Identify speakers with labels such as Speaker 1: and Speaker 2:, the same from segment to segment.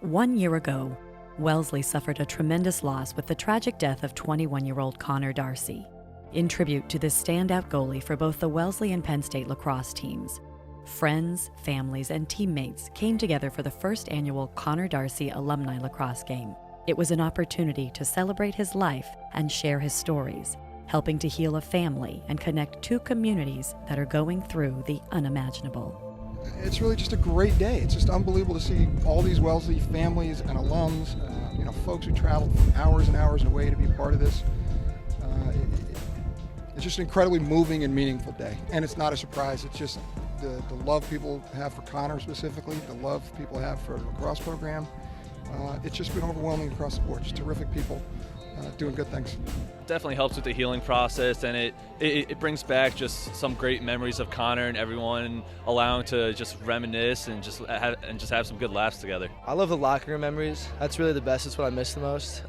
Speaker 1: 1 year ago, Wellesley suffered a tremendous loss with the tragic death of 21-year-old Connor Darcey. In tribute to this standout goalie for both the Wellesley and Penn State lacrosse teams, friends, families, and teammates came together for the first annual Connor Darcey Alumni Lacrosse Game. It was an opportunity to celebrate his life and share his stories, helping to heal a family and connect two communities that are going through the unimaginable.
Speaker 2: It's really just a great day. It's just unbelievable to see all these Wellesley families and alums, folks who traveled hours and hours away to be part of this. It's just an incredibly moving and meaningful day. And it's not a surprise. It's just the love people have for Connor specifically, the love people have for the lacrosse program. It's just been overwhelming across the board. Just terrific people doing good things.
Speaker 3: Definitely helps with the healing process, and it brings back just some great memories of Connor and everyone allowing to just reminisce and just have some good laughs together.
Speaker 4: I love the locker room memories. That's really the best. That's what I miss the most.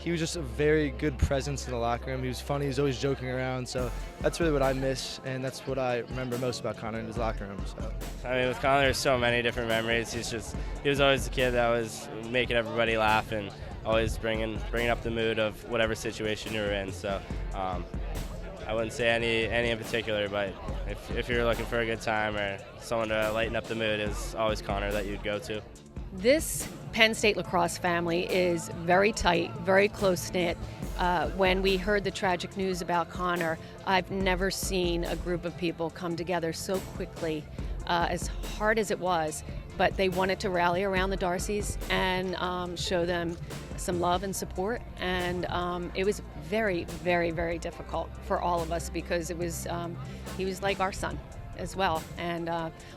Speaker 4: He was just a very good presence in the locker room. He was funny. He was always joking around. So that's really what I miss, and that's what I remember most about Connor in his locker room. So.
Speaker 5: I mean, with Connor, there's so many different memories. He was always the kid that was making everybody laugh and always bringing up the mood of whatever situation you were in. So I wouldn't say any in particular, but if you're looking for a good time or someone to lighten up the mood, is always Connor that you'd go to.
Speaker 6: This Penn State lacrosse family is very tight, very close-knit. When we heard the tragic news about Connor, I've never seen a group of people come together so quickly, as hard as it was, but they wanted to rally around the Darceys and show them some love and support. And it was very, very, very difficult for all of us because it was he was like our son as well. And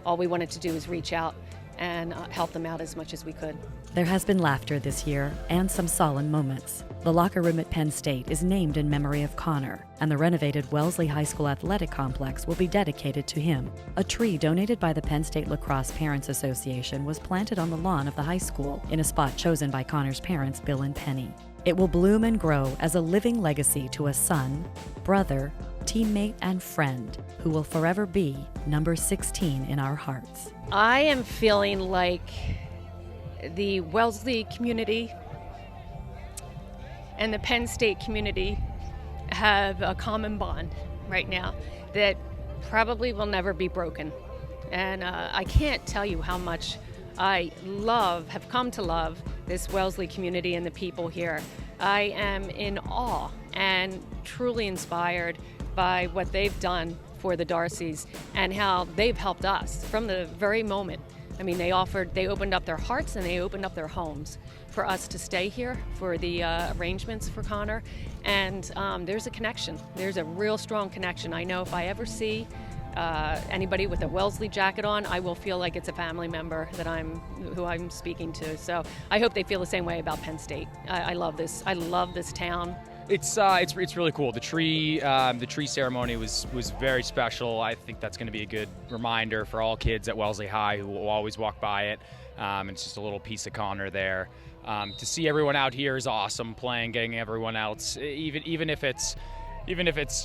Speaker 6: all we wanted to do was reach out and help them out as much as we could.
Speaker 1: There has been laughter this year and some solemn moments. The locker room at Penn State is named in memory of Connor, and the renovated Wellesley High School Athletic Complex will be dedicated to him. A tree donated by the Penn State Lacrosse Parents Association was planted on the lawn of the high school in a spot chosen by Connor's parents, Bill and Penny. It will bloom and grow as a living legacy to a son, brother, teammate, and friend who will forever be number 16 in our hearts.
Speaker 6: I am feeling like the Wellesley community and the Penn State community have a common bond right now that probably will never be broken. And I can't tell you how much I have come to love this Wellesley community and the people here. I am in awe and truly inspired by what they've done for the Darceys and how they've helped us from the very moment. I mean, they opened up their hearts and they opened up their homes for us to stay here for the arrangements for Connor. And there's a connection. There's a real strong connection. I know if I ever see anybody with a Wellesley jacket on, I will feel like it's a family member who I'm speaking to. So I hope they feel the same way about Penn State. I love this. I love this town.
Speaker 7: It's really cool. The tree ceremony was very special. I think that's going to be a good reminder for all kids at Wellesley High who will always walk by it. It's just a little piece of Connor there. To see everyone out here is awesome. Playing, getting everyone else, even if it's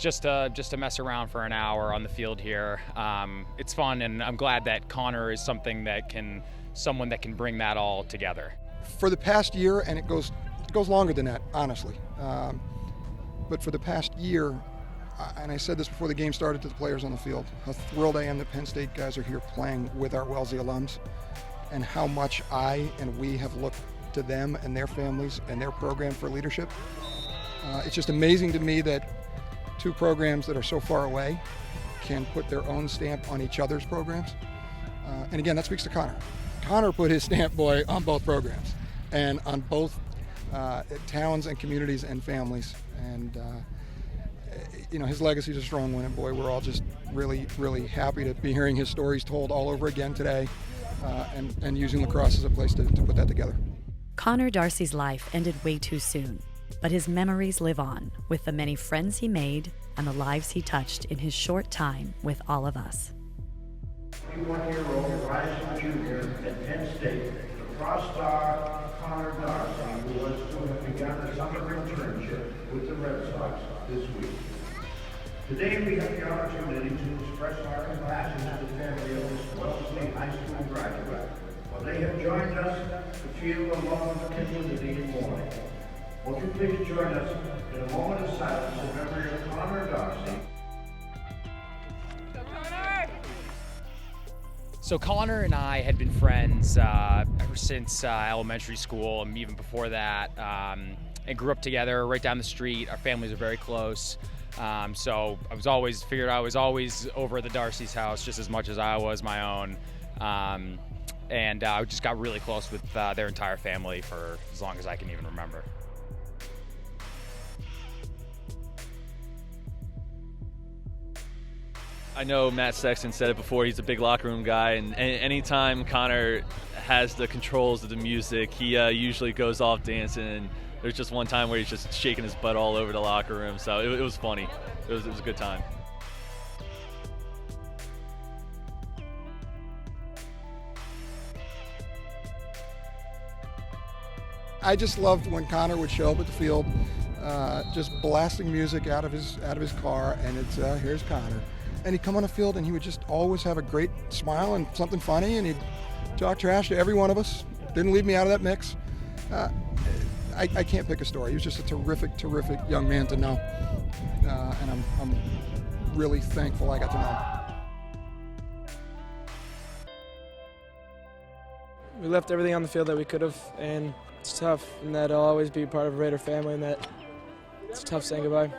Speaker 7: just to mess around for an hour on the field here, it's fun. And I'm glad that Connor is someone that can bring that all together.
Speaker 2: For the past year, and it goes longer than that, honestly. But for the past year, and I said this before the game started to the players on the field, how thrilled I am that Penn State guys are here playing with our Wellesley alums, and how much I and we have looked to them and their families and their program for leadership. It's just amazing to me that two programs that are so far away can put their own stamp on each other's programs. And again, that speaks to Connor. Connor put his stamp, boy, on both programs and on both towns and communities and families. And his legacy is a strong one, and boy, we're all just really, really happy to be hearing his stories told all over again today, and using lacrosse as a place to put that together.
Speaker 1: Connor Darcey's life ended way too soon, but his memories live on with the many friends he made and the lives he touched in his short time with all of us.
Speaker 8: 21-year-old rising junior at Penn State, lacrosse star Connor Darcey, who was to have begun a summer internship with the Red Sox this week. Today we have the opportunity to express our compassion to the family of this Wellesley High School graduate. They have joined us to feel the love of the community more. Won't you please join us in a moment of silence in memory of Connor Darcey.
Speaker 7: So Connor and I had been friends ever since elementary school, and even before that, and grew up together right down the street. Our families are very close. So I was always over at the Darcey's house just as much as I was my own. And I just got really close with their entire family for as long as I can even remember.
Speaker 3: I know Matt Sexton said it before, he's a big locker room guy, and anytime Connor has the controls of the music, he usually goes off dancing, and there's just one time where he's just shaking his butt all over the locker room, so it was funny. It was a good time.
Speaker 2: I just loved when Connor would show up at the field, just blasting music out of his car, and it's here's Connor. And he'd come on the field and he would just always have a great smile and something funny, and he'd talk trash to every one of us. Didn't leave me out of that mix. I can't pick a story. He was just a terrific, terrific young man to know. And I'm really thankful I got to know him.
Speaker 9: We left everything on the field that we could have, and it's tough, and that I'll always be part of a Raider family, and that it's tough saying goodbye.